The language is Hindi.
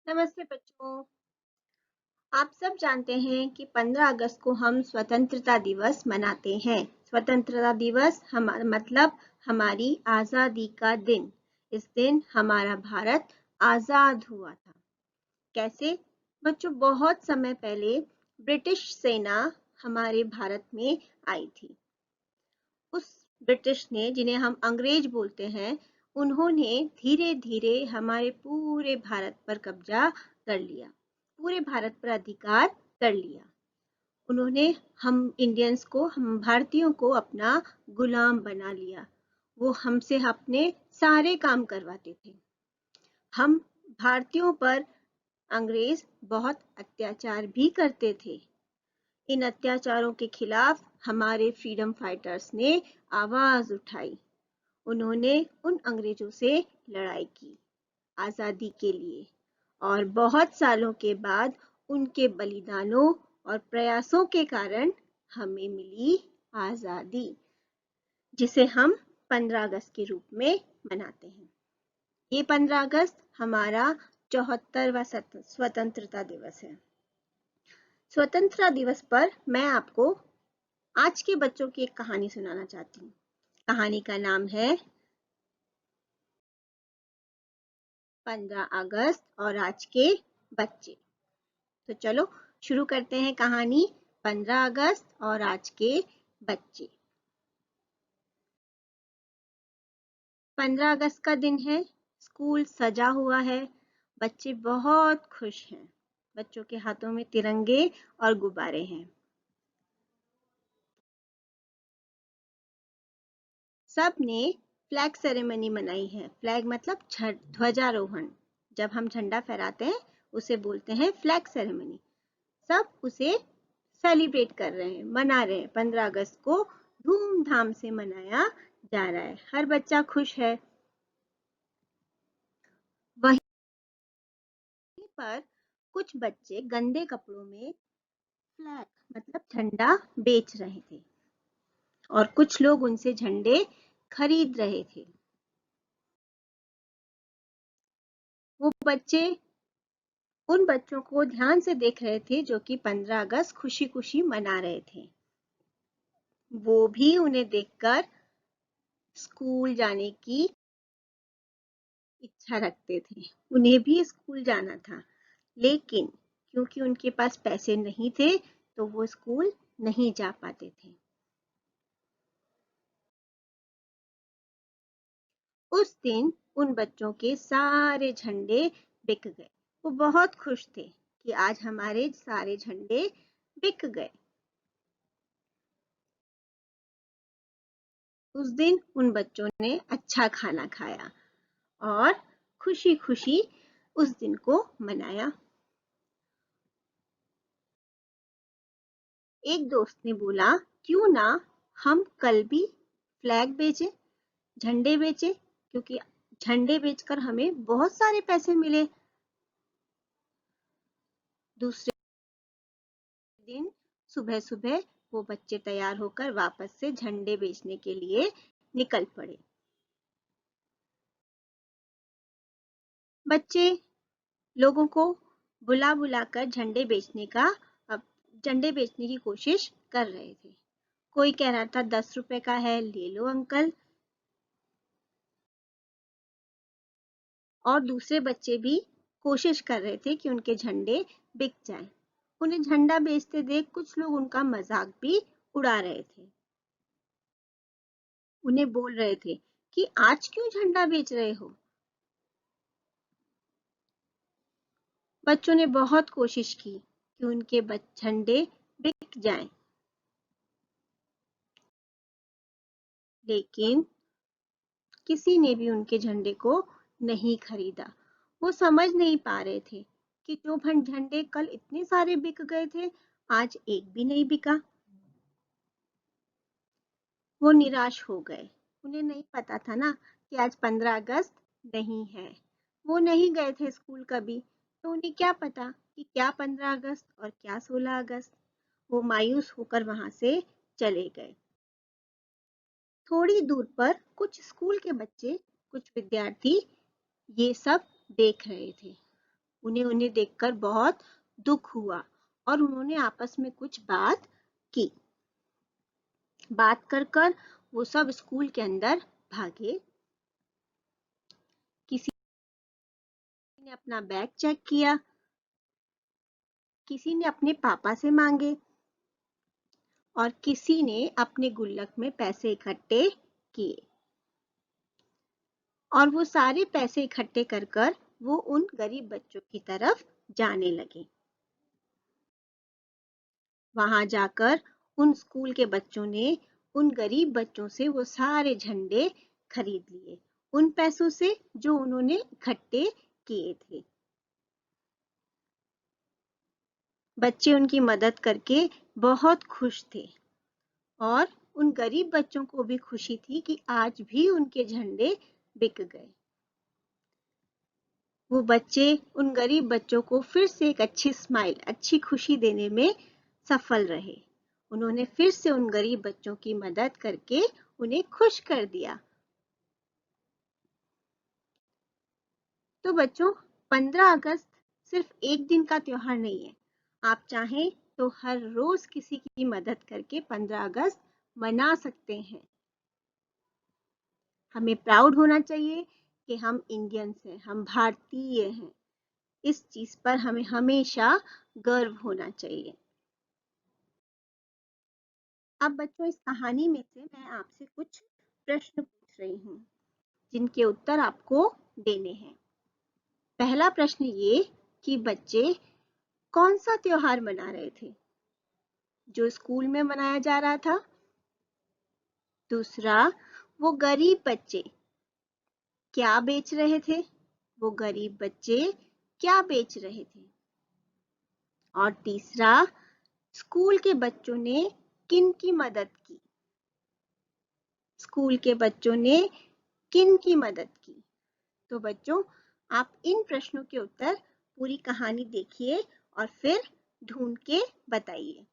नमस्ते बच्चों। आप सब जानते हैं कि 15 अगस्त को हम स्वतंत्रता दिवस मनाते हैं। स्वतंत्रता दिवस मतलब हमारी आज़ादी का दिन। इस दिन हमारा भारत आज़ाद हुआ था। कैसे? बच्चों, बहुत समय पहले ब्रिटिश सेना हमारे भारत में आई थी। उस ब्रिटिश ने, जिन्हें हम अंग्रेज बोलते हैं, उन्होंने धीरे धीरे हमारे पूरे भारत पर कब्जा कर लिया, पूरे भारत पर अधिकार कर लिया। उन्होंने हम इंडियंस को, हम भारतीयों को अपना गुलाम बना लिया। वो हमसे अपने सारे काम करवाते थे। हम भारतीयों पर अंग्रेज बहुत अत्याचार भी करते थे। इन अत्याचारों के खिलाफ हमारे फ्रीडम फाइटर्स ने आवाज उठाई। उन्होंने उन अंग्रेजों से लड़ाई की आजादी के लिए, और बहुत सालों के बाद उनके बलिदानों और प्रयासों के कारण हमें मिली आजादी, जिसे हम 15 अगस्त के रूप में मनाते हैं। ये 15 अगस्त हमारा 74वां स्वतंत्रता दिवस है। स्वतंत्रता दिवस पर मैं आपको आज के बच्चों की एक कहानी सुनाना चाहती हूँ। कहानी का नाम है 15 अगस्त और आज के बच्चे। तो चलो शुरू करते हैं कहानी 15 अगस्त और आज के बच्चे। 15 अगस्त का दिन है, स्कूल सजा हुआ है, बच्चे बहुत खुश हैं। बच्चों के हाथों में तिरंगे और गुब्बारे हैं। सब ने फ्लैग सेरेमनी मनाई है। फ्लैग मतलब ध्वजारोहण। जब हम झंडा फहराते हैं उसे बोलते हैं फ्लैग सेरेमनी। सब उसे सेलिब्रेट कर रहे हैं, मना रहे हैं। 15 अगस्त को धूमधाम से मनाया जा रहा है। हर बच्चा खुश है। वहीं पर कुछ बच्चे गंदे कपड़ों में फ्लैग मतलब झंडा बेच रहे थे, और कुछ लोग उनसे झंडे खरीद रहे थे। वो बच्चे उन बच्चों को ध्यान से देख रहे थे जो कि 15 अगस्त खुशी खुशी मना रहे थे। वो भी उन्हें देखकर स्कूल जाने की इच्छा रखते थे। उन्हें भी स्कूल जाना था, लेकिन क्योंकि उनके पास पैसे नहीं थे तो वो स्कूल नहीं जा पाते थे। उस दिन उन बच्चों के सारे झंडे बिक गए। वो बहुत खुश थे कि आज हमारे सारे झंडे बिक गए। उस दिन उन बच्चों ने अच्छा खाना खाया और खुशी खुशी उस दिन को मनाया। एक दोस्त ने बोला, क्यों ना हम कल भी फ्लैग बेचें, झंडे बेचें, क्योंकि झंडे बेचकर हमें बहुत सारे पैसे मिले। दूसरे दिन सुबह सुबह वो बच्चे तैयार होकर वापस से झंडे बेचने के लिए निकल पड़े। बच्चे लोगों को बुला बुलाकर झंडे बेचने की कोशिश कर रहे थे। कोई कह रहा था 10 रुपए का है, ले लो अंकल। और दूसरे बच्चे भी कोशिश कर रहे थे कि उनके झंडे बिक जाएं। उन्हें झंडा बेचते देख कुछ लोग उनका मजाक भी उड़ा रहे थे। उन्हें बोल रहे थे कि आज क्यों झंडा बेच रहे हो। बच्चों ने बहुत कोशिश की कि उनके झंडे बिक जाएं, लेकिन किसी ने भी उनके झंडे को नहीं खरीदा। वो समझ नहीं पा रहे थे कि जो झंडे कल इतने सारे बिक गए थे, आज एक भी नहीं बिका। वो निराश हो गए। उन्हें नहीं पता था ना कि आज 15 अगस्त नहीं है। वो नहीं गए थे स्कूल कभी, तो उन्हें क्या पता कि क्या 15 अगस्त और क्या 16 अगस्त। वो मायूस होकर वहां से चले गए। थोड़ी दूर पर कुछ स्कूल के बच्चे, कुछ विद्यार्थी ये सब देख रहे थे। उन्हें उन्हें देखकर बहुत दुख हुआ और उन्होंने आपस में कुछ बात की। बात कर कर वो सब स्कूल के अंदर भागे। किसी ने अपना बैग चेक किया, किसी ने अपने पापा से मांगे और किसी ने अपने गुल्लक में पैसे इकट्ठे किए और वो सारे पैसे इकट्ठे कर कर वो उन गरीब बच्चों की तरफ जाने लगे। वहां जाकर उन स्कूल के बच्चों ने उन गरीब बच्चों से वो सारे झंडे खरीद लिए, उन पैसों से जो उन्होंने इकट्ठे किए थे। बच्चे उनकी मदद करके बहुत खुश थे और उन गरीब बच्चों को भी खुशी थी कि आज भी उनके झंडे बिक गए। वो बच्चे उन गरीब बच्चों को फिर से एक अच्छी स्माइल, अच्छी खुशी देने में सफल रहे। उन्होंने फिर से उन गरीब बच्चों की मदद करके उन्हें खुश कर दिया। तो बच्चों, 15 अगस्त सिर्फ एक दिन का त्योहार नहीं है। आप चाहें तो हर रोज किसी की मदद करके 15 अगस्त मना सकते हैं। हमें प्राउड होना चाहिए कि हम इंडियंस हैं, हम भारतीय हैं। इस चीज पर हमें हमेशा गर्व होना चाहिए। अब बच्चों, इस कहानी में से मैं आपसे कुछ प्रश्न पूछ रही हूँ जिनके उत्तर आपको देने हैं। पहला प्रश्न ये कि बच्चे कौन सा त्योहार मना रहे थे जो स्कूल में मनाया जा रहा था। दूसरा, वो गरीब बच्चे क्या बेच रहे थे, वो गरीब बच्चे क्या बेच रहे थे। और तीसरा, स्कूल के बच्चों ने किन की मदद की, स्कूल के बच्चों ने किन की मदद की। तो बच्चों, आप इन प्रश्नों के उत्तर पूरी कहानी देखिए और फिर ढूंढ के बताइए।